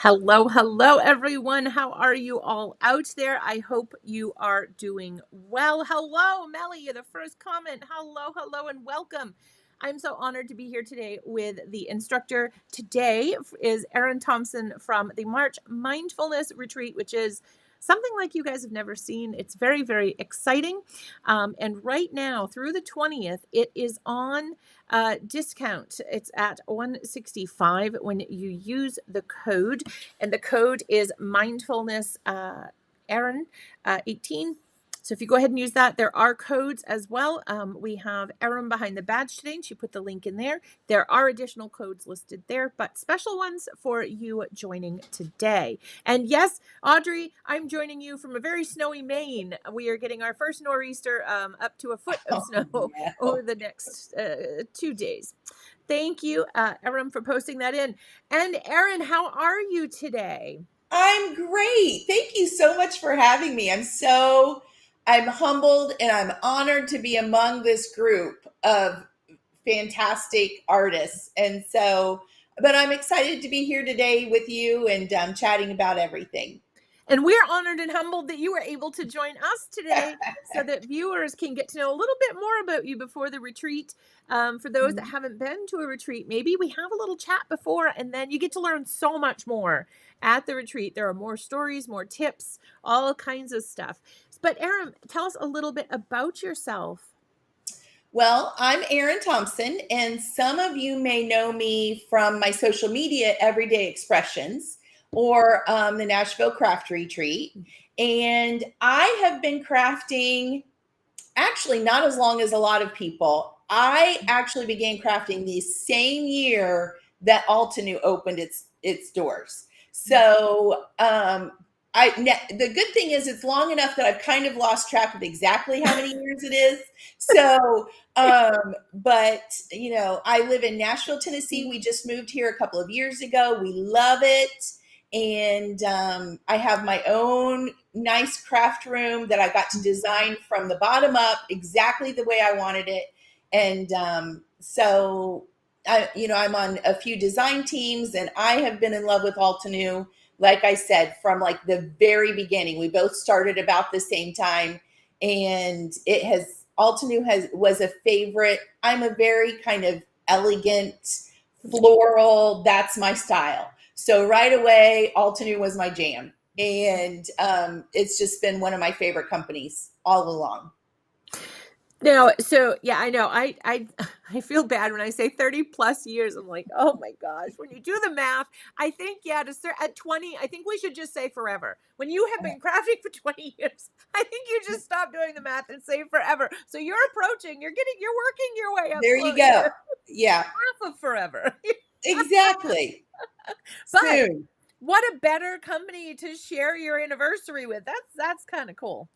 Hello, hello, everyone. How are you all out there? I hope you are doing well. Hello, Melly, you're the first comment. Hello, hello, and welcome. I'm so honored to be here today with the instructor. Today is Erin Thompson from the March Mindfulness Retreat, which is something like you guys have never seen. It's very, very exciting. And right now, through the 20th, it is on discount. It's at $165 when you use the code, and the code is mindfulness Erin 18. So if you go ahead and use that, there are codes as well. We have Erin behind the badge today, and she put the link in there. There are additional codes listed there, but special ones for you joining today. And yes, Audrey, I'm joining you from a very snowy Maine. We are getting our first nor'easter up to a foot of snow over the next 2 days. Thank you, Erin, for posting that in. And Erin, how are you today? I'm great. Thank you so much for having me. I'm humbled and I'm honored to be among this group of fantastic artists. But I'm excited to be here today with you and chatting about everything. And we're honored and humbled that you were able to join us today so that viewers can get to know a little bit more about you before the retreat. For those that haven't been to a retreat, maybe we have a little chat before, and then you get to learn so much more at the retreat. There are more stories, more tips, all kinds of stuff. But Erin, tell us a little bit about yourself. Well, I'm Erin Thompson, and some of you may know me from my social media, Everyday Expressions, or the Nashville Craft Retreat. And I have been crafting actually not as long as a lot of people. I actually began crafting the same year that Altenew opened its doors. So the good thing is it's long enough that I've kind of lost track of exactly how many years it is. So, but I live in Nashville, Tennessee. We just moved here a couple of years ago. We love it. And I have my own nice craft room that I got to design from the bottom up exactly the way I wanted it. And I'm on a few design teams, and I have been in love with Altenew. Like I said, from like the very beginning. We both started about the same time, and Altenew was a favorite. I'm a very kind of elegant, floral, that's my style. So right away, Altenew was my jam. And it's just been one of my favorite companies all along. Now, so yeah, I know. I feel bad when I say 30 plus years. I'm like, oh my gosh. When you do the math, I think to start at 20, I think we should just say forever. When you have been crafting for 20 years, I think you just stop doing the math and say forever. So you're working your way up. There you go. Yeah. Half of forever. Exactly. But soon. What a better company to share your anniversary with. That's kind of cool.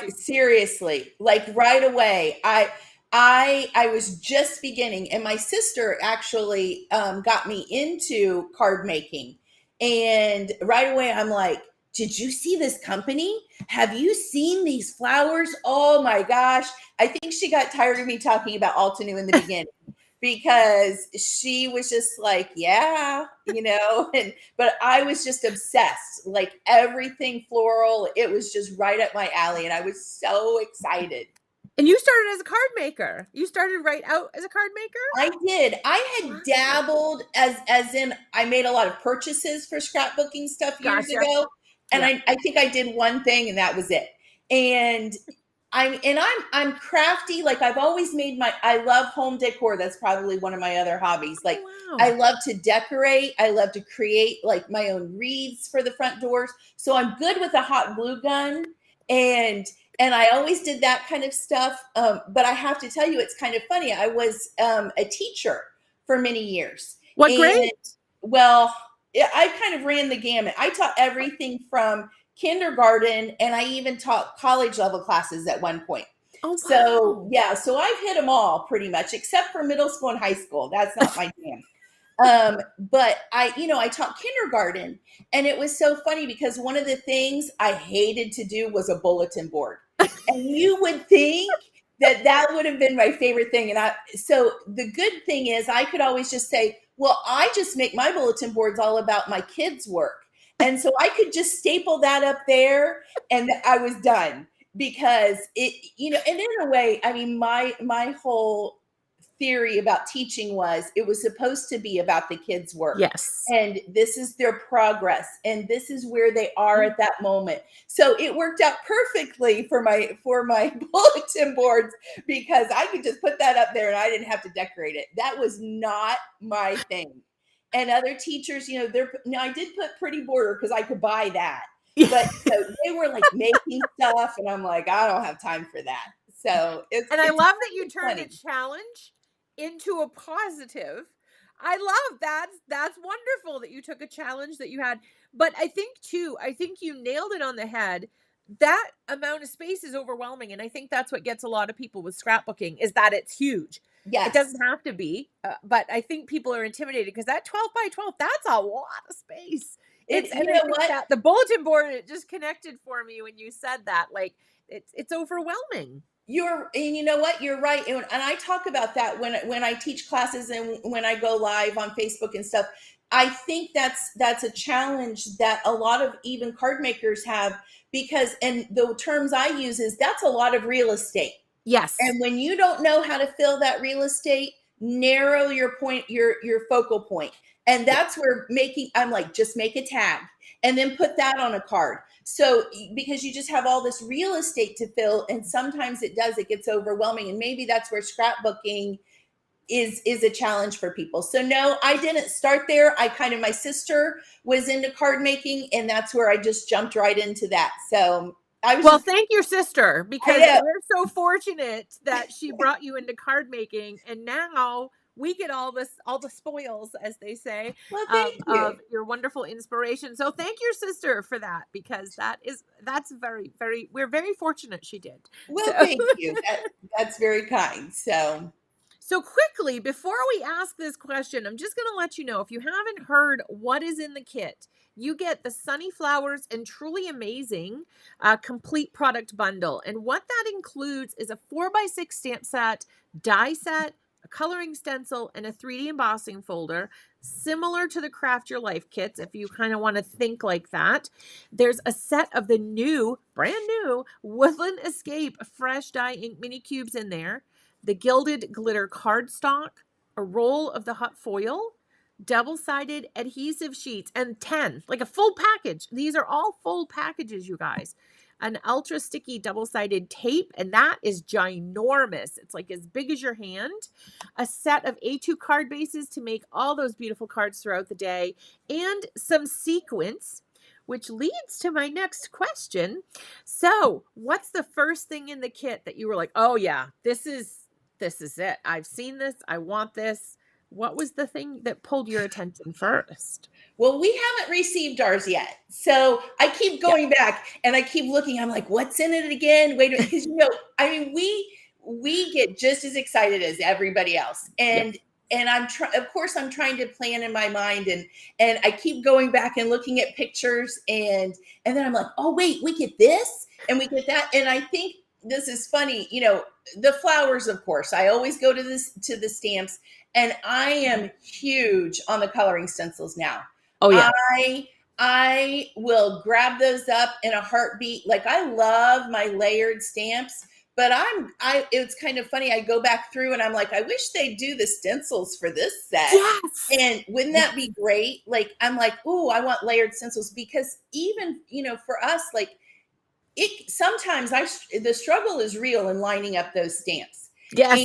Seriously, like right away. I was just beginning, and my sister actually got me into card making. And right away, I'm like, did you see this company? Have you seen these flowers? Oh my gosh. I think she got tired of me talking about Altenew in the beginning. Because she was just like, yeah, but I was just obsessed, like everything floral. It was just right up my alley. And I was so excited. And you started as a card maker. You started right out as a card maker? I did. I had dabbled as in I made a lot of purchases for scrapbooking stuff years ago. And I think I did one thing and that was it. And I'm crafty. Like I've always I love home decor. That's probably one of my other hobbies. Like I love to decorate. I love to create like my own wreaths for the front doors. So I'm good with a hot glue gun. And I always did that kind of stuff. But I have to tell you, it's kind of funny. I was a teacher for many years. What grade? Well, I kind of ran the gamut. I taught everything from kindergarten, and I even taught college level classes at one point. Oh, wow. So yeah, so I've hit them all pretty much, except for middle school and high school. That's not my jam. But I taught kindergarten, and it was so funny because one of the things I hated to do was a bulletin board. And you would think that would have been my favorite thing. So the good thing is I could always just say, well, I just make my bulletin boards all about my kids' work. And so I could just staple that up there and I was done, because it, and in a way, I mean, my whole theory about teaching was it was supposed to be about the kids' work. Yes. And this is their progress, and this is where they are at that moment. So it worked out perfectly for my bulletin boards, because I could just put that up there and I didn't have to decorate it. That was not my thing. And other teachers, now I did put pretty border because I could buy that. But they were like making stuff, and I'm like, I don't have time for that. So and I it's love that you turned funny. a challenge into a positive. I love that. That's wonderful that you took a challenge that you had. But I think you nailed it on the head. That amount of space is overwhelming. And I think that's what gets a lot of people with scrapbooking, is that it's huge. It Yes. doesn't have to be, but I think people are intimidated because that 12 by 12, that's a lot of space. And I think that the bulletin board, it just connected for me when you said that. Like, it's overwhelming. And you know what? You're right. And I talk about that when I teach classes and when I go live on Facebook and stuff. I think that's a challenge that a lot of even card makers have, because, and the terms I use is, that's a lot of real estate. Yes. And when you don't know how to fill that real estate, narrow your point, your focal point. And that's where I'm like, just make a tag and then put that on a card. So, because you just have all this real estate to fill, and sometimes it gets overwhelming. And maybe that's where scrapbooking is a challenge for people. So no, I didn't start there. My sister was into card making, and that's where I just jumped right into that. So thank your sister, because we're so fortunate that she brought you into card making, and now we get all the spoils, as they say, of your wonderful inspiration. So thank your sister for that, because that's very, very, we're very fortunate she did. Well, thank you. That's very kind. So quickly, before we ask this question, I'm just going to let you know, if you haven't heard what is in the kit, you get the Sunny Flowers and Truly Amazing complete product bundle. And what that includes is a 4x6 stamp set, die set, a coloring stencil, and a 3D embossing folder, similar to the Craft Your Life kits, if you kind of want to think like that. There's a set of the brand new Woodland Escape fresh die ink mini cubes in there, the gilded glitter cardstock, a roll of the hot foil, double-sided adhesive sheets, and 10, like a full package. These are all full packages, you guys. An ultra sticky double-sided tape, and that is ginormous. It's like as big as your hand. A set of A2 card bases to make all those beautiful cards throughout the day, and some sequins, which leads to my next question. So, what's the first thing in the kit that you were like, oh yeah, this is it. I've seen this. I want this. What was the thing that pulled your attention first? Well, we haven't received ours yet. So I keep going back and I keep looking. I'm like, what's in it again? Wait a minute. Because, we get just as excited as everybody else. And I'm trying to plan in my mind, and I keep going back and looking at pictures, and then I'm like, oh wait, we get this and we get that. And I think this is funny, the flowers, of course, I always go to the stamps, and I am huge on the coloring stencils now. Oh yeah. I will grab those up in a heartbeat. Like, I love my layered stamps, but it's kind of funny. I go back through and I'm like, I wish they'd do the stencils for this set. Yes. And wouldn't that be great? Like, I'm like, oh, I want layered stencils, because even, for us, like, sometimes the struggle is real in lining up those stamps. Yes.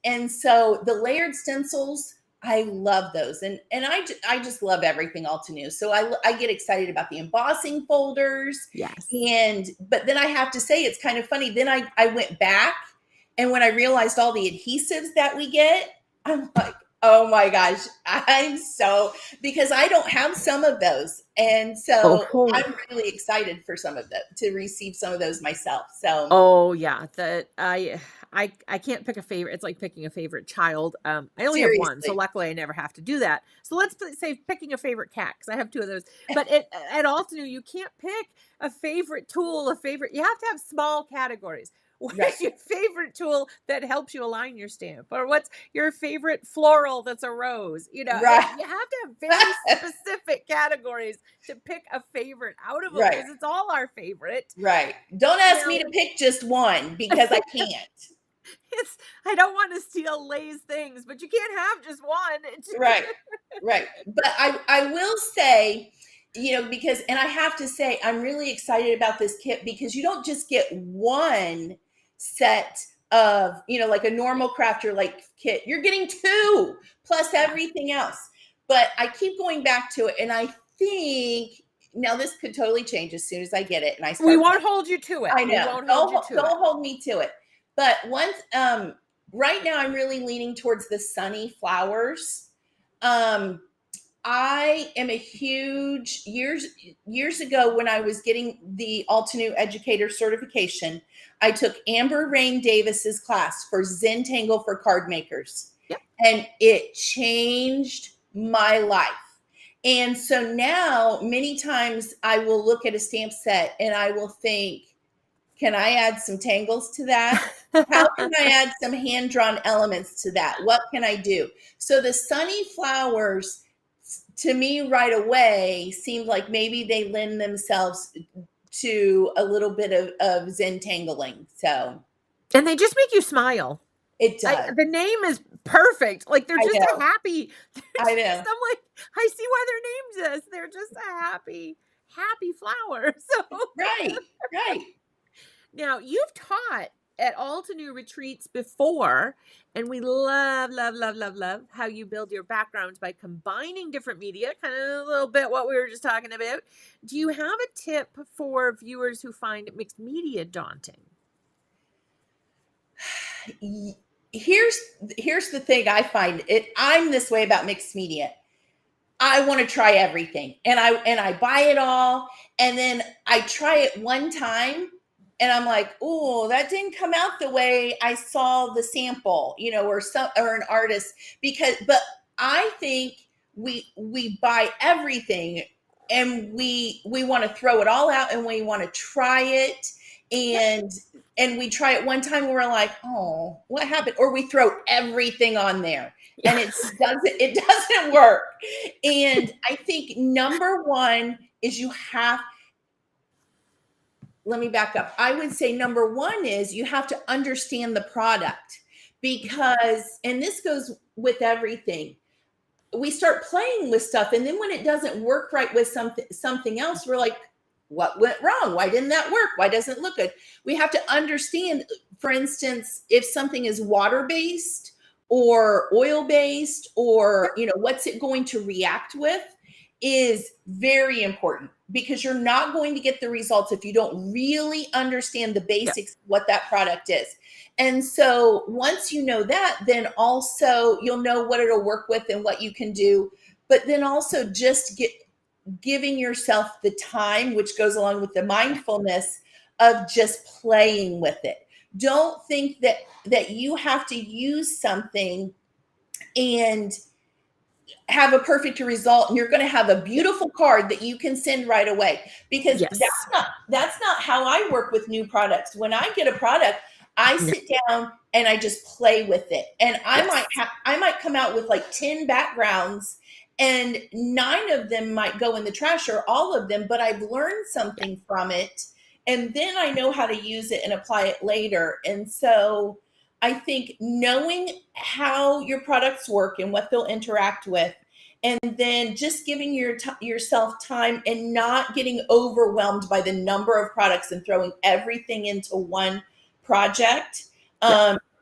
And so the layered stencils, I love those. And I just love everything Altenew. So I get excited about the embossing folders. Yes. But then I have to say, it's kind of funny. Then I went back, and when I realized all the adhesives that we get, I'm like, oh my gosh, because I don't have some of those. And so I'm really excited for to receive some of those myself. So. Oh yeah. I can't pick a favorite. It's like picking a favorite child. I only have one, so luckily I never have to do that. So let's say picking a favorite cat, because I have two of those. But at Altenew, you can't pick a favorite tool, you have to have small categories. What Right. is your favorite tool that helps you align your stamp? Or what's your favorite floral that's a rose? You know, Right. you have to have very specific categories to pick a favorite out of them Right. because it's all our favorite. Right. Don't ask me Now, to pick just one because I can't. it's I don't want to steal Lay's things, but you can't have just one. Right. Right. But I will say, because, and I have to say, I'm really excited about this kit because you don't just get one set of, like a normal crafter like kit. You're getting two plus Yeah. everything else. But I keep going back to it. And I think now this could totally change as soon as I get it and I We start. won't hold you to it. I We know. won't hold you to it. Don't hold me to it. But right now I'm really leaning towards the sunny flowers. I am a huge years ago when I was getting the Altenew Educator certification, I took Amber Rain Davis's class for Zentangle for card makers. Yep. And it changed my life. And so now many times I will look at a stamp set and I will think, can I add some tangles to that? How can I add some hand-drawn elements to that? What can I do? So the sunny flowers, to me right away, seemed like maybe they lend themselves to a little bit of Zentangling. So, and they just make you smile. it does. The name is perfect. Like they're I just know. a happy. I know. I'm like, I see why their name's this. They're just a happy flower. So Right. now you've taught at Altenew retreats before, and we love how you build your backgrounds by combining different media, kind of a little bit what we were just talking about. Do you have a tip for viewers who find mixed media daunting? Here's the thing I find it. I'm this way about mixed media. I want to try everything, and I buy it all, and then I try it one time, and I'm like, oh, that didn't come out the way I saw the sample, or an artist, but I think we buy everything, and we want to throw it all out, and we want to try it, and we try it one time, and we're like, oh, what happened? Or we throw everything on there. And it doesn't work. And I think number one is let me back up. I would say number one is you have to understand the product because, and this goes with everything, we start playing with stuff. And then when it doesn't work right with something else, we're like, what went wrong? Why didn't that work? Why doesn't it look good? We have to understand, for instance, if something is water-based or oil-based or, what's it going to react with is very important because you're not going to get the results if you don't really understand the basics of what that product is. And so once you know that, then also you'll know what it'll work with and what you can do. But then also just giving yourself the time, which goes along with the mindfulness of just playing with it. Don't think that you have to use something and have a perfect result and you're going to have a beautiful card that you can send right away, because that's not how I work with new products. When I get a product, I sit down and I just play with it, and I might come out with like 10 backgrounds and 9 of them might go in the trash, or all of them, but I've learned something from it, and then I know how to use it and apply it later. And so I think knowing how your products work and what they'll interact with, and then just giving yourself time and not getting overwhelmed by the number of products and throwing everything into one project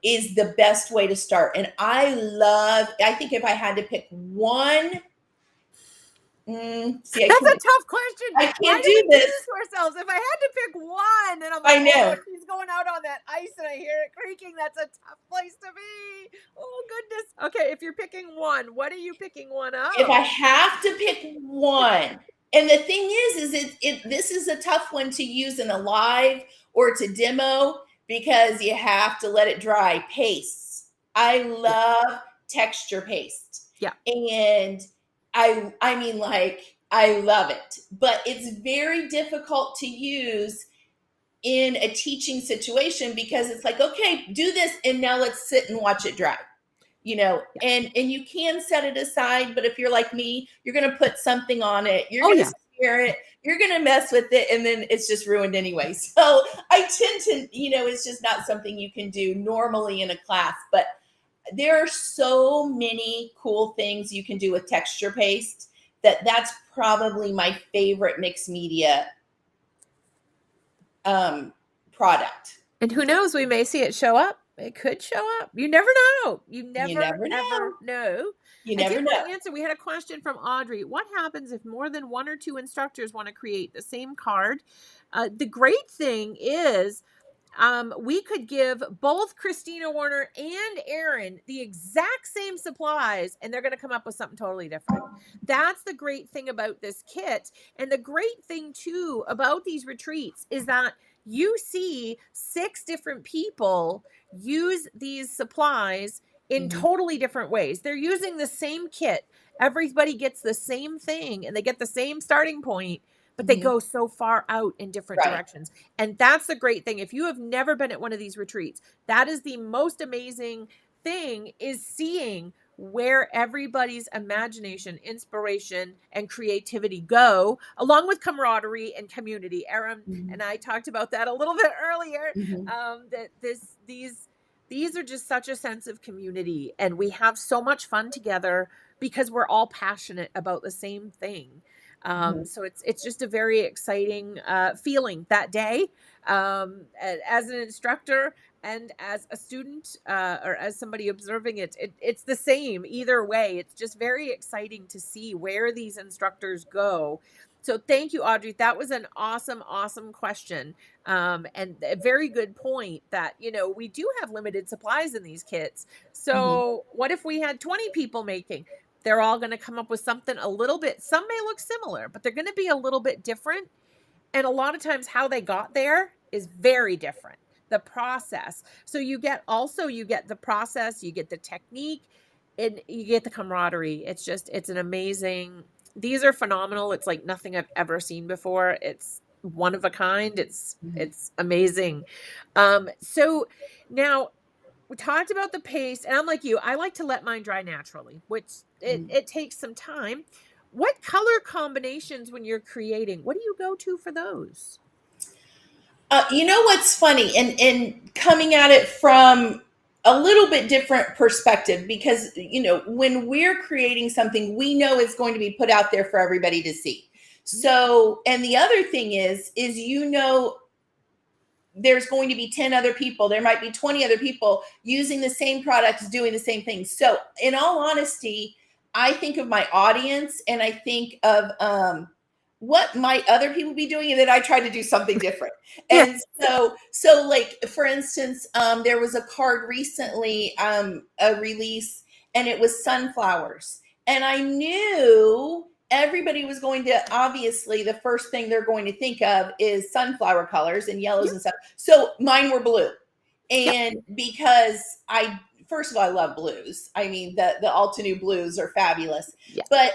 is the best way to start. And I think if I had to pick one, that's a tough question. I can't do this to ourselves. If I had to pick one, and I'm like, I know. She's going out on that ice and I hear it creaking, that's a tough place to be. Oh goodness. Okay, if you're picking one, what are you picking one of? If I have to pick one, and the thing is this is a tough one to use in a live or to demo because you have to let it dry. Pastes. I love texture paste. Yeah. And I mean, like, I love it, but it's very difficult to use in a teaching situation, because it's like, okay, do this, and now let's sit and watch it dry. And you can set it aside, but if you're like me, you're going to put something on it, you're going to steer it, you're going to mess with it, and then it's just ruined anyway. So I tend to, it's just not something you can do normally in a class. But there are so many cool things you can do with texture paste that's probably my favorite mixed media product. And who knows, we may see it show up. It could show up. You never know. You never ever know. You never know. Want to answer. We had a question from Audrey. What happens if more than one or two instructors want to create the same card? The great thing is we could give both Christina Warner and Erin the exact same supplies, and they're going to come up with something totally different. That's the great thing about this kit. And the great thing, too, about these retreats is that you see 6 different people use these supplies in totally different ways. They're using the same kit. Everybody gets the same thing, and they get the same starting point, but they go so far out in different directions. And that's the great thing. If you have never been at one of these retreats, that is the most amazing thing, is seeing where everybody's imagination, inspiration, and creativity go, along with camaraderie and community. Erin and I talked about that a little bit earlier, that these are just such a sense of community, and we have so much fun together because we're all passionate about the same thing. So it's just a very exciting feeling that day, as an instructor and as a student, or as somebody observing it. It's the same either way. It's just very exciting to see where these instructors go. So thank you, Audrey. That was an awesome question. And a very good point that, we do have limited supplies in these kits. So what if we had 20 people making? They're all going to come up with something a little bit, some may look similar, but they're going to be a little bit different. And a lot of times how they got there is very different, the process. So you get the process, you get the technique, and you get the camaraderie. It's an amazing, these are phenomenal. It's like nothing I've ever seen before. It's one of a kind. It's amazing. So now, we talked about the paste, and I'm like you, I like to let mine dry naturally, which it takes some time. What color combinations, when you're creating, what do you go to for those? What's funny, and coming at it from a little bit different perspective, because, when we're creating something, we know it's going to be put out there for everybody to see. So, and the other thing is, there's going to be 10 other people. There might be 20 other people using the same products, doing the same things. So in all honesty, I think of my audience, and I think of what might other people be doing, and then I try to do something different. And so like, for instance, there was a card recently, a release, and it was sunflowers. And I knew everybody was going to, obviously, the first thing they're going to think of is sunflower colors and yellows and stuff. So mine were blue. And because first of all, I love blues. I mean, the Altenew blues are fabulous. But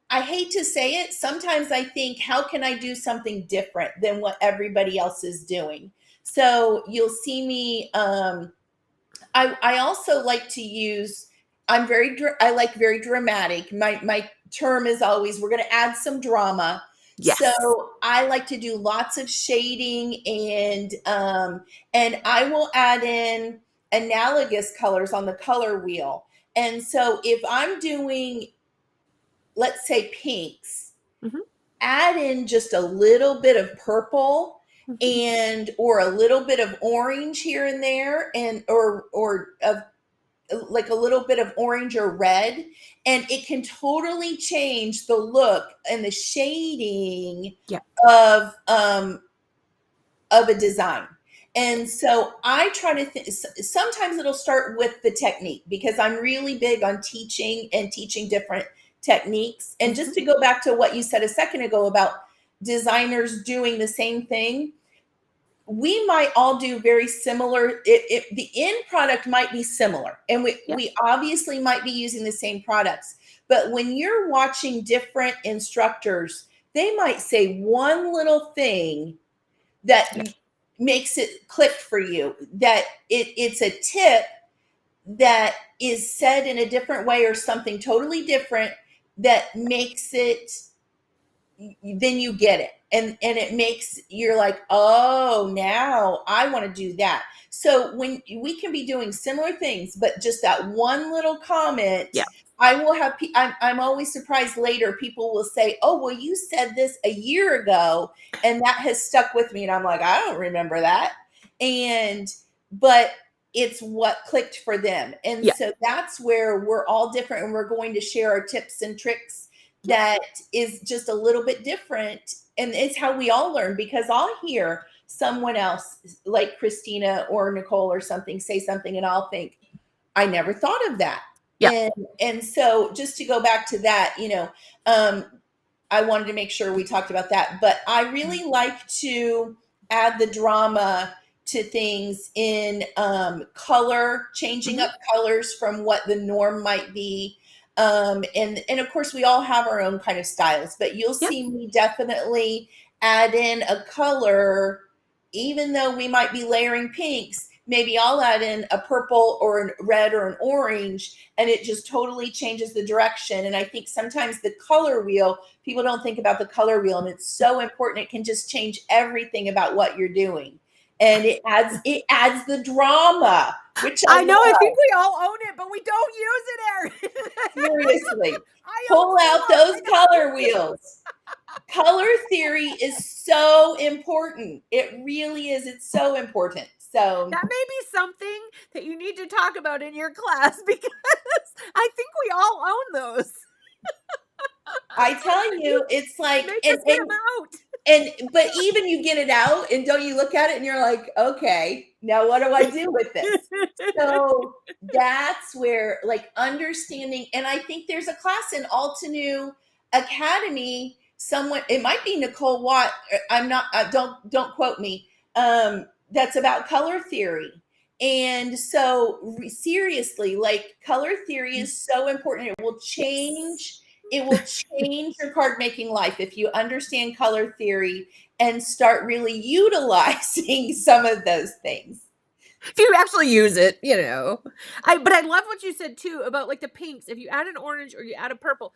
I hate to say it, sometimes I think, how can I do something different than what everybody else is doing? So you'll see me, I also like to use, I like very dramatic. My term is always, we're going to add some drama. So I like to do lots of shading, and I will add in analogous colors on the color wheel. And so if I'm doing, let's say, pinks, add in just a little bit of purple, or a little bit of orange here and there, or like a little bit of orange or red, and it can totally change the look and the shading of a design. And so I try to think, sometimes it'll start with the technique, because I'm really big on teaching different techniques. And just to go back to what you said a second ago about designers doing the same thing, we might all do very similar. The end product might be similar, and we obviously might be using the same products. But when you're watching different instructors, they might say one little thing that makes it click for you, that it's a tip that is said in a different way or something totally different that makes it, then you get it, and it makes, you're like, oh, now I want to do that. So when we can be doing similar things, but just that one little comment, Yeah. I will have, I'm always surprised later, people will say, oh, well, you said this a year ago and that has stuck with me, and I'm like, I don't remember that. But it's what clicked for them. And Yeah. so that's where we're all different, and we're going to share our tips and tricks Yeah. that is just a little bit different. And it's how we all learn, because I'll hear someone else like Christina or Nicole or something say something, and I'll think, I never thought of that. Yeah. And so just to go back to that, I wanted to make sure we talked about that. But I really like to add the drama to things in color, changing up colors from what the norm might be. And of course, we all have our own kind of styles, but you'll Yep. see me definitely add in a color, even though we might be layering pinks. Maybe I'll add in a purple or a red or an orange, and it just totally changes the direction. And I think sometimes the color wheel, people don't think about the color wheel, and it's so important. It can just change everything about what you're doing. And it adds the drama, which I know. love. I think we all own it, but we don't use it, Erin. Seriously, I pull own out some. those color wheels. Color theory is so important. It really is. It's so important. So That may be something that you need to talk about in your class, because I think we all own those. I tell you, it's like, Make us get them out. but even you get it out, and don't you look at it and you're like, okay, now what do I do with this? So that's where, like, understanding, and I think there's a class in Altenew Academy. Someone, it might be Nicole Watt. I'm not. Don't quote me. That's about color theory. And so seriously, like, color theory is so important. It will change. It will change your card making life if you understand color theory and start really utilizing some of those things. If you actually use it, but I love what you said too about, like, the pinks. If you add an orange or you add a purple,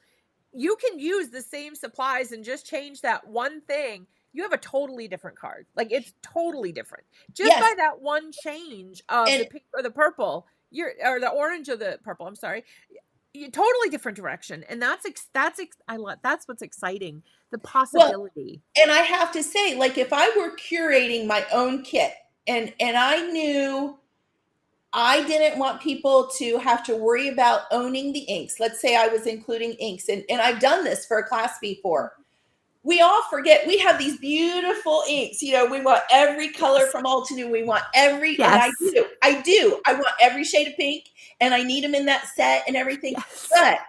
you can use the same supplies and just change that one thing. You have a totally different card. Like, it's totally different. Just Yes. by that one change of the pink or the purple, or the orange or the purple, I'm sorry. Totally different direction. And that's what's exciting. The possibility. Well, and I have to say, like, if I were curating my own kit, and I knew I didn't want people to have to worry about owning the inks. Let's say I was including inks, and I've done this for a class before. We all forget we have these beautiful inks. We want every color from Altenew. We want every, Yes. And I do. I want every shade of pink, and I need them in that set and everything. Yes. But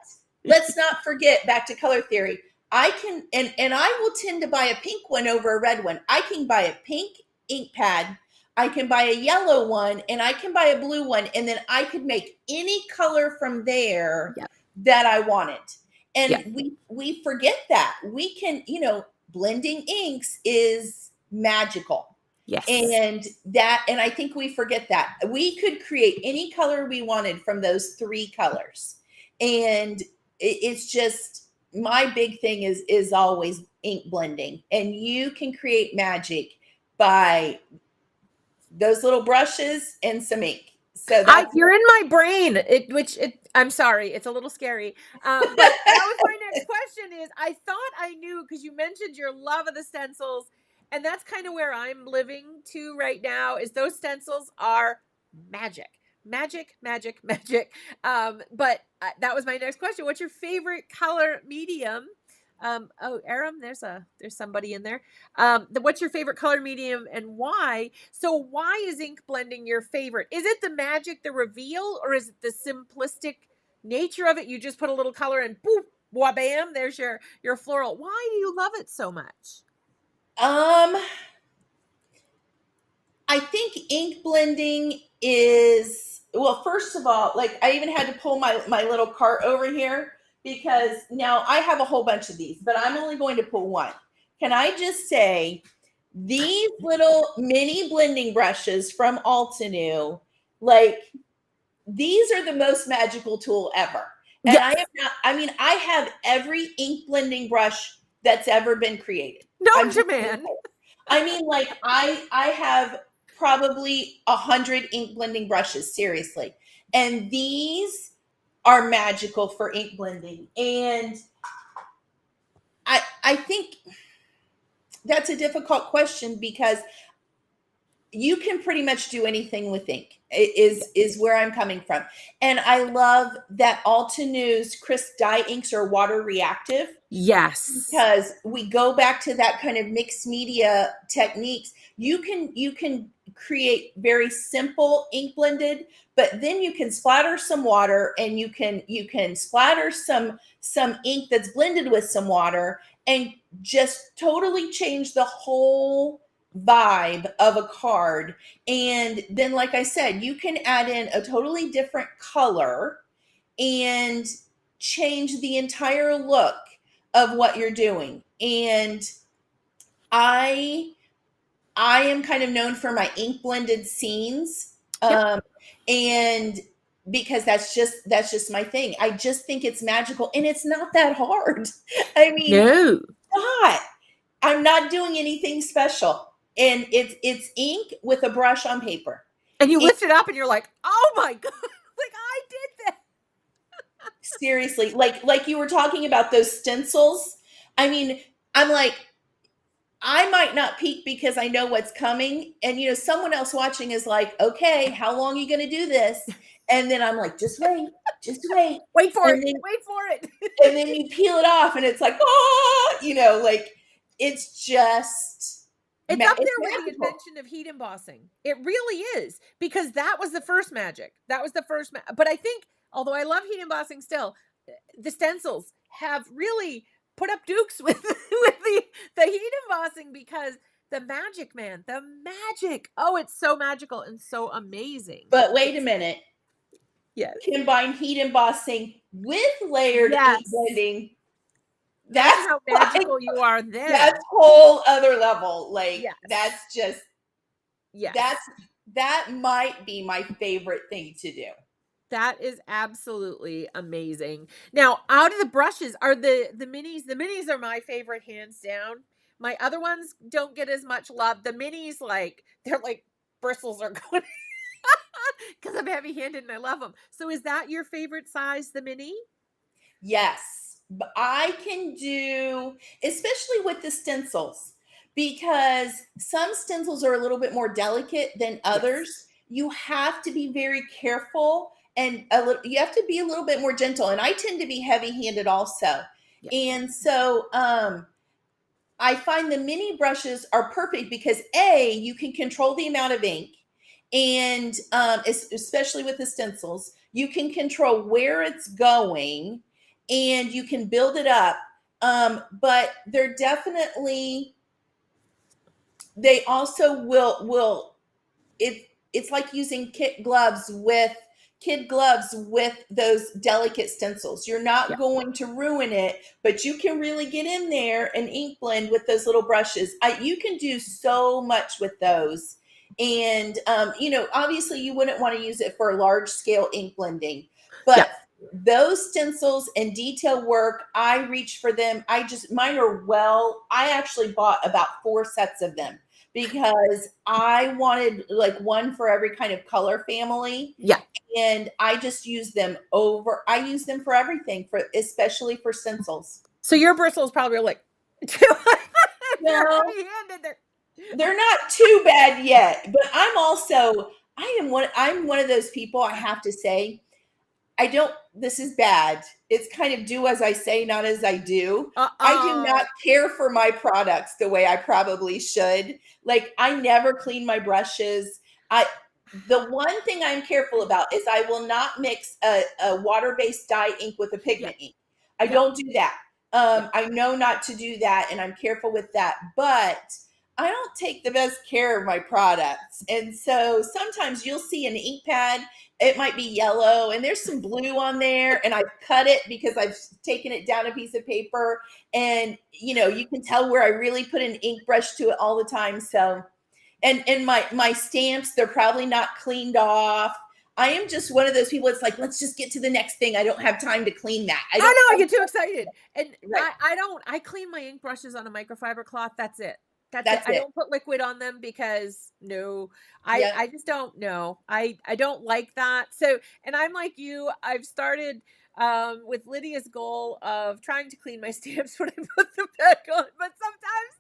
let's not forget, back to color theory. I can, and I will tend to buy a pink one over a red one. I can buy a pink ink pad, I can buy a yellow one, and I can buy a blue one, and then I could make any color from there that I wanted. And we forget that. We can, blending inks is magical. Yes. And I think we forget that. We could create any color we wanted from those three colors. And it's just, my big thing is always ink blending. And you can create magic by those little brushes and some ink. So you're in my brain, I'm sorry, it's a little scary. But that was my next question is, I thought I knew, because you mentioned your love of the stencils, and that's kind of where I'm living to right now, is those stencils are magic. Magic. But that was my next question. What's your favorite color medium? Aram, there's somebody in there. What's your favorite color medium and why? So why is ink blending your favorite? Is it the magic, the reveal, or is it the simplistic nature of it? You just put a little color and boop, wha-bam, there's your floral. Why do you love it so much? I think ink blending is, well, first of all, like, I even had to pull my little cart over here, because now I have a whole bunch of these, but I'm only going to pull one. Can I just say, These little mini blending brushes from Altenew, like, these are the most magical tool ever. And Yes. I am not, I mean, I have every ink blending brush that's ever been created. Known to man. I mean, like, I have probably 100 ink blending brushes, seriously. And these are magical for ink blending. And I think that's a difficult question because you can pretty much do anything with ink is where I'm coming from. And I love that Altenew's crisp dye inks are water reactive. Yes. Because we go back to that kind of mixed media techniques. You can create very simple ink blended, but then you can splatter some water and you can splatter some ink that's blended with some water and just totally change the whole vibe of a card. And then, like I said, you can add in a totally different color and change the entire look of what you're doing. And I am kind of known for my ink blended scenes. And because that's just my thing. I just think it's magical and it's not that hard. I mean, no. not. I'm not doing anything special. And it's ink with a brush on paper. And you lift it up and you're like, oh my God, like I did that. Seriously, like you were talking about those stencils. I mean, I'm like, I might not peek because I know what's coming. And, someone else watching is like, okay, how long are you going to do this? And then I'm like, just wait. Wait for and it. Then, wait for it. And then you peel it off and it's like, oh, like it's just. It's up there with the invention of heat embossing. It really is, because that was the first magic. That was the first. But I think, although I love heat embossing still, the stencils have really put up dukes with the heat embossing, because the magic, man, the magic. Oh, it's so magical and so amazing. But wait a minute. Yes. Combine heat embossing with layered ink blending. That's how magical you are then. That's whole other level. Like, that's just, that might be my favorite thing to do. That is absolutely amazing. Now, out of the brushes are the minis. The minis are my favorite, hands down. My other ones don't get as much love. The minis, like, they're like bristles are going because I'm heavy-handed and I love them. So is that your favorite size, the mini? Yes. I can do, especially with the stencils, because some stencils are a little bit more delicate than others. Yes. You have to be very careful and you have to be a little bit more gentle. And I tend to be heavy-handed also. Yes. And so I find the mini brushes are perfect because you can control the amount of ink, and especially with the stencils, you can control where it's going. And you can build it up. But they're definitely, they also will it's like using kid gloves with those delicate stencils. You're not going to ruin it, but you can really get in there and ink blend with those little brushes. You can do so much with those. And, obviously you wouldn't want to use it for large scale ink blending, but those stencils and detail work, I reach for them. Mine are I actually bought about 4 sets of them because I wanted like one for every kind of color family. Yeah. And I just use them I use them for everything, especially for stencils. So your bristles probably are like, no, they're not too bad yet, but I'm one of those people, I have to say, this is bad. It's kind of do as I say, not as I do. I do not care for my products the way I probably should. Like, I never clean my brushes. The one thing I'm careful about is I will not mix a water-based dye ink with a pigment ink. I don't do that. I know not to do that, and I'm careful with that. But I don't take the best care of my products. And so sometimes you'll see an ink pad, it might be yellow and there's some blue on there, and I've cut it because I've taken it down a piece of paper, and you can tell where I really put an ink brush to it all the time. So and my stamps, they're probably not cleaned off. I am just one of those people. It's like, let's just get to the next thing. I don't have time to clean that. I I don't know, I have get too excited. And right. I clean my ink brushes on a microfiber cloth. That's it. That's it. That's I it. don't put liquid on them because no, Yeah. I just don't know. I don't like that. So, and I'm like you, I've started with Lydia's goal of trying to clean my stamps when I put them back on. But sometimes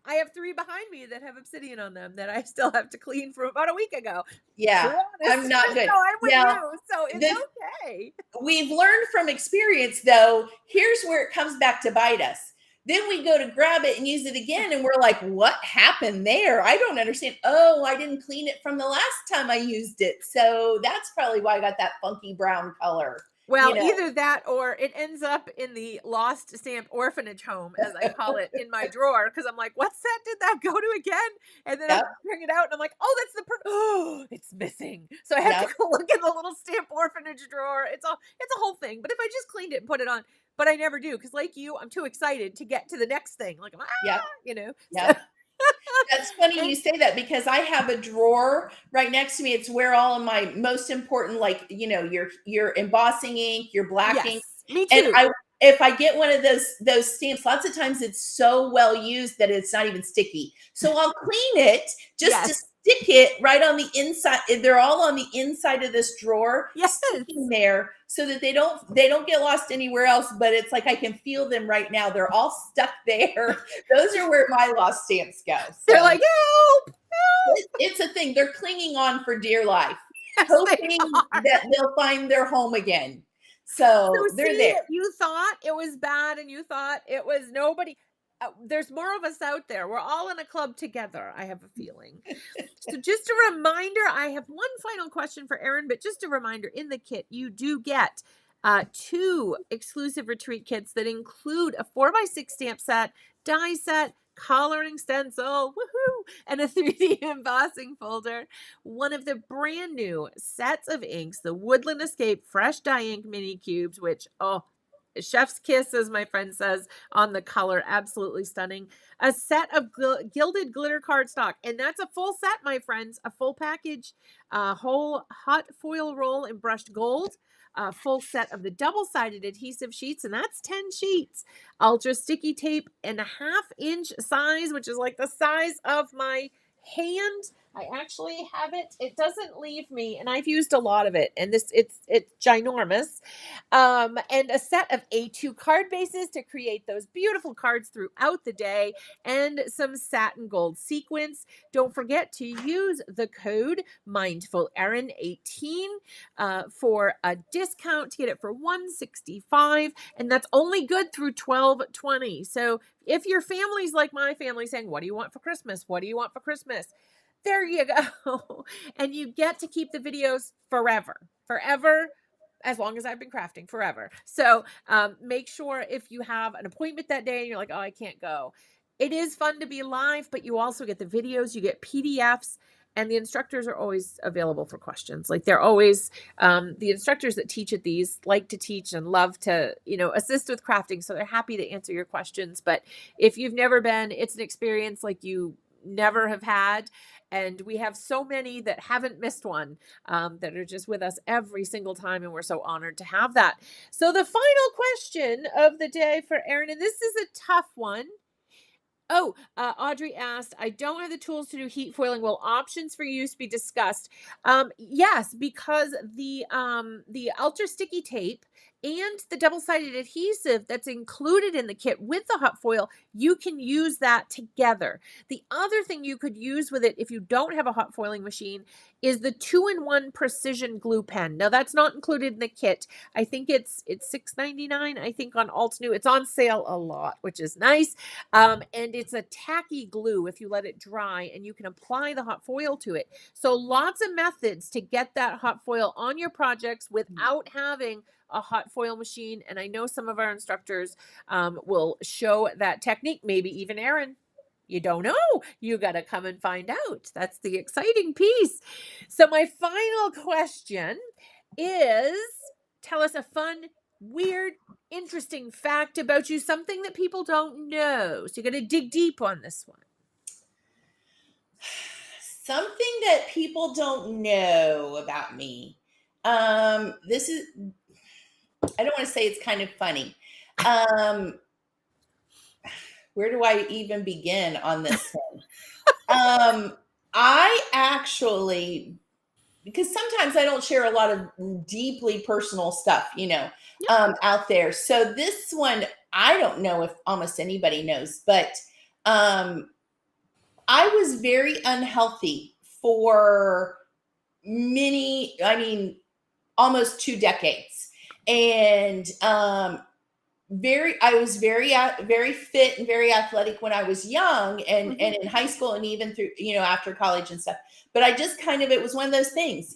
I have 3 behind me that have obsidian on them that I still have to clean from about a week ago. Be Yeah. I'm honest. not good. So I'm with Now, you. So it's the okay. we've learned from experience, though. Here's where it comes back to bite us. Then we go to grab it and use it again, and we're like, what happened there? I don't understand. Oh, I didn't clean it from the last time I used it. So that's probably why I got that funky brown color. Well, either that or it ends up in the lost stamp orphanage home, as I call it, in my drawer, because I'm like, what set did that go to again? And then I Yep. bring it out and I'm like, oh, that's the oh, it's missing. So I have Yep. to go look in the little stamp orphanage drawer. It's a whole thing. But if I just cleaned it and put it on, but I never do, because like you, I'm too excited to get to the next thing. Like, Yep. So Yep. That's funny and you say that, because I have a drawer right next to me. It's where all of my most important, like, your embossing ink, your black ink. yes, me And too. if I get one of those stamps, lots of times it's so well used that it's not even sticky. So I'll clean it just to Yes. stick it right on the inside. They're all on the inside of this drawer, Yes. sticking there, so that they don't get lost anywhere else. But it's like I can feel them right now. They're all stuck there. Those are where my lost stamps go. They're So like, help. it's a thing. They're clinging on for dear life, Yes, they hoping are. that they'll find their home again. So So they're see, there. you thought it was bad and you thought it was nobody. There's more of us out there. We're all in a club together, I have a feeling. So just a reminder, I have one final question for Erin, but just a reminder, in the kit, you do get 2 exclusive retreat kits that include a 4x6 stamp set, die set, coloring stencil, woohoo, and a 3D embossing folder. One of the brand new sets of inks, the Woodland Escape Fresh Dye Ink Mini Cubes, which, oh, chef's kiss, as my friend says, on the color. Absolutely stunning. A set of gilded glitter cardstock. And that's a full set, my friends. A full package. A whole hot foil roll in brushed gold. A full set of the double-sided adhesive sheets, and that's 10 sheets. Ultra sticky tape and a 1/2 inch size, which is like the size of my hand. I actually have it. It doesn't leave me, and I've used a lot of it. And it's ginormous. And a set of A2 card bases to create those beautiful cards throughout the day, and some satin gold sequins. Don't forget to use the code MindfulErin18 for a discount to get it for $165, and that's only good through 12/20. So if your family's like my family, saying, what do you want for Christmas? What do you want for Christmas? There you go. And you get to keep the videos forever, as long as I've been crafting, forever. So make sure, if you have an appointment that day and you're like, oh, I can't go. It is fun to be live, but you also get the videos, you get PDFs, and the instructors are always available for questions. Like, they're always, the instructors that teach at these like to teach and love to, assist with crafting. So they're happy to answer your questions. But if you've never been, it's an experience like you never have had. And we have so many that haven't missed one, that are just with us every single time. And we're so honored to have that. So the final question of the day for Erin, and this is a tough one. Oh, Audrey asked, I don't have the tools to do heat foiling. Will options for use be discussed? Yes, because the ultra sticky tape and the double-sided adhesive that's included in the kit with the hot foil, you can use that together. The other thing you could use with it, if you don't have a hot foiling machine, is the 2-in-1 precision glue pen. Now, that's not included in the kit. I think it's $6.99. I think on Alt New, it's on sale a lot, which is nice. And it's a tacky glue if you let it dry, and you can apply the hot foil to it. So lots of methods to get that hot foil on your projects without having a hot foil machine. And I know some of our instructors will show that technique, maybe even Erin. You don't know. You got to come and find out. That's the exciting piece. So, my final question is, tell us a fun, weird, interesting fact about you, something that people don't know. So, you got to dig deep on this one. Something that people don't know about me. This is, I don't want to say it's kind of funny. Where do I even begin on this one? I actually, because sometimes I don't share a lot of deeply personal stuff, out there. So this one, I don't know if almost anybody knows, but I was very unhealthy for almost 2 decades. And I was very fit and very athletic when I was young and in high school and even through, after college and stuff. But I just it was one of those things,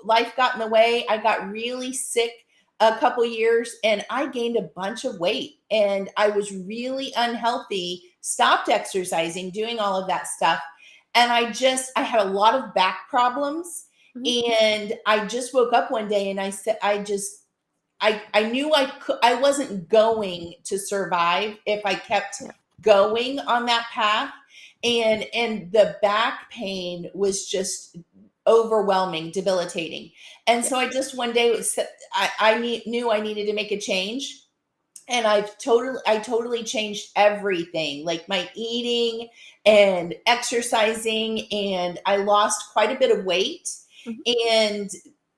life got in the way. I got really sick a couple years and I gained a bunch of weight and I was really unhealthy, stopped exercising, doing all of that stuff. And I had a lot of back problems. And I just woke up one day and I said, I knew I wasn't going to survive if I kept going on that path. And the back pain was just overwhelming, debilitating. And so I just one day knew I needed to make a change. And I totally changed everything, like my eating and exercising. And I lost quite a bit of weight. And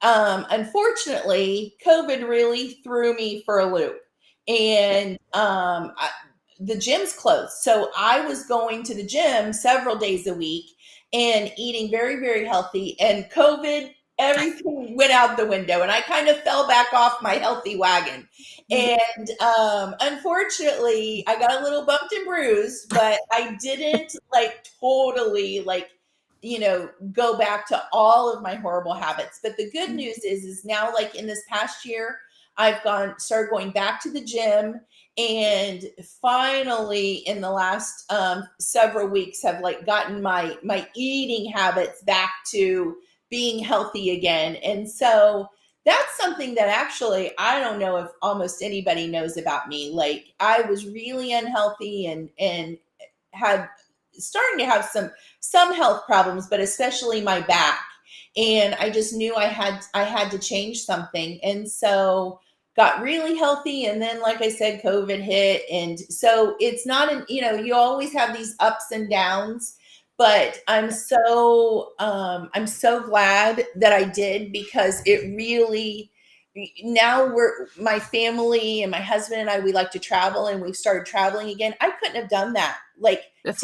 unfortunately, COVID really threw me for a loop. And the gym's closed. So I was going to the gym several days a week and eating very, very healthy. And COVID, everything went out the window. And I kind of fell back off my healthy wagon. And unfortunately, I got a little bumped and bruised, but I didn't totally go back to all of my horrible habits. But the good news is now, in this past year, I've started going back to the gym, and finally in the last several weeks have gotten my eating habits back to being healthy again. And so that's something that actually I don't know if almost anybody knows about me. I was really unhealthy and had starting to have some health problems, but especially my back. And I just knew I had to change something. And so got really healthy. And then, like I said, COVID hit. And so it's not you always have these ups and downs, but I'm so glad that I did, because it really, now my family and my husband and I, we like to travel, and we've started traveling again. I couldn't have done that. That's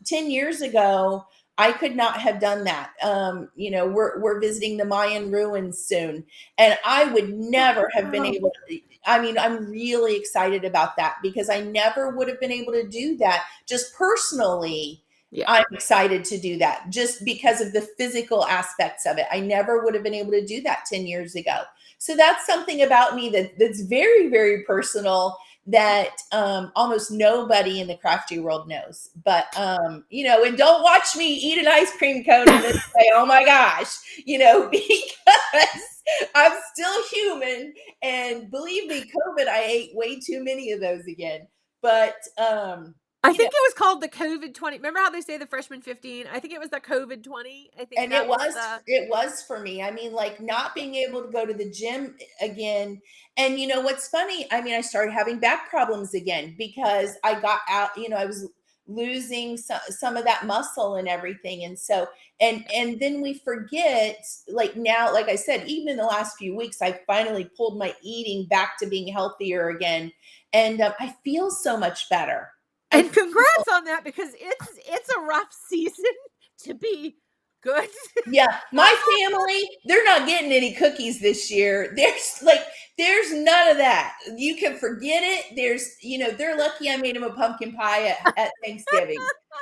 10 years ago, I could not have done that. We're visiting the Mayan ruins soon, and I would never have been able to. I'm really excited about that, because I never would have been able to do that just personally. Yeah. I'm excited to do that just because of the physical aspects of it. I never would have been able to do that 10 years ago. So that's something about me that's very, very personal, that almost nobody in the crafty world knows. But, and don't watch me eat an ice cream cone and then say, oh my gosh, because I'm still human. And believe me, COVID, I ate way too many of those again. But I think it was called the COVID 20. Remember how they say the freshman 15? I think it was the COVID 20. I think, and it was for me. Not being able to go to the gym again. And what's funny? I started having back problems again because I got out. I was losing some of that muscle and everything. And so, and then we forget. Now, like I said, even in the last few weeks, I finally pulled my eating back to being healthier again, and I feel so much better. And congrats on that, because it's a rough season to be good. Yeah, my family, they're not getting any cookies this year. There's none of that. You can forget it. They're lucky I made them a pumpkin pie at Thanksgiving,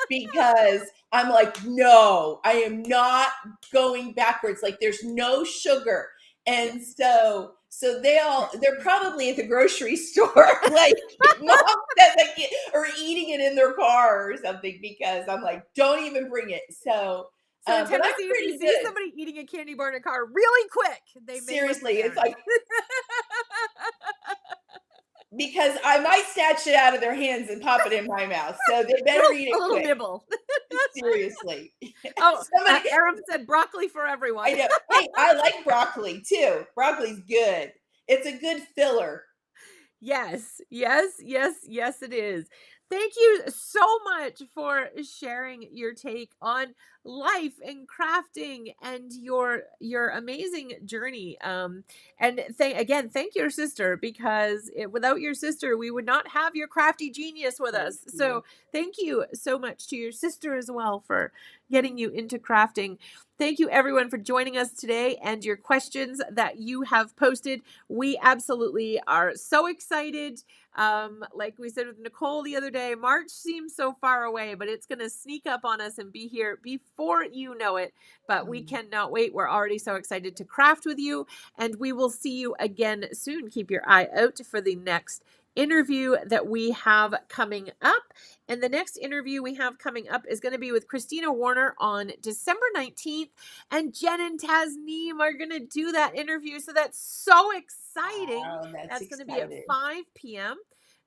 because I'm no, I am not going backwards. There's no sugar. And so So they're probably at the grocery store, like mom says I can't, or eating it in their car or something, because I'm like, don't even bring it. So, So in but I'm Tennessee, if you pretty see good. somebody eating a candy bar in a car really quick, they may must be Seriously, it's parents. like, because I might snatch it out of their hands and pop it in my mouth. So they better eat A it little quick. nibble. Seriously. Oh, Somebody, Erin said broccoli for everyone. I know. Hey, I like broccoli too. Broccoli's good. It's a good filler. Yes, yes, yes, yes, it is. Thank you so much for sharing your take on life and crafting and your amazing journey. And thank your sister, because without your sister, we would not have your crafty genius with Thank us. you. So thank you so much to your sister as well for getting you into crafting. Thank you everyone for joining us today and your questions that you have posted. We absolutely are so excited. Like we said with Nicole the other day, March seems so far away, but it's going to sneak up on us and be here before you know it. But we cannot wait. We're already so excited to craft with you, and we will see you again soon. Keep your eye out for the next interview that we have coming up. And the next interview we have coming up is going to be with Christina Warner on December 19th. And Jen and Tasneem are going to do that interview. So that's so exciting. Wow, that's That's going to be at exciting. 5 p.m.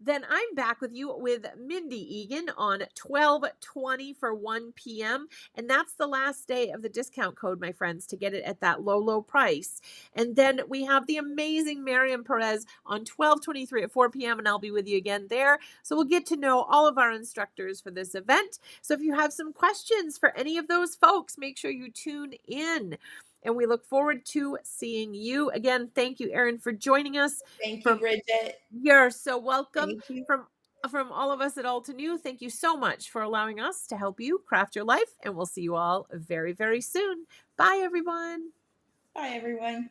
Then I'm back with you with Mindy Egan on 12/20 for 1 p.m. And that's the last day of the discount code, my friends, to get it at that low, low price. And then we have the amazing Mariam Perez on 12/23 at 4 p.m. And I'll be with you again there. So we'll get to know all of our instructors for this event. So if you have some questions for any of those folks, make sure you tune in. And we look forward to seeing you again. Thank you, Erin, for joining us. Thank you, From Bridget. You're so welcome. Thank you. From all of us at All to New, thank you so much for allowing us to help you craft your life. And we'll see you all very, very soon. Bye, everyone. Bye, everyone.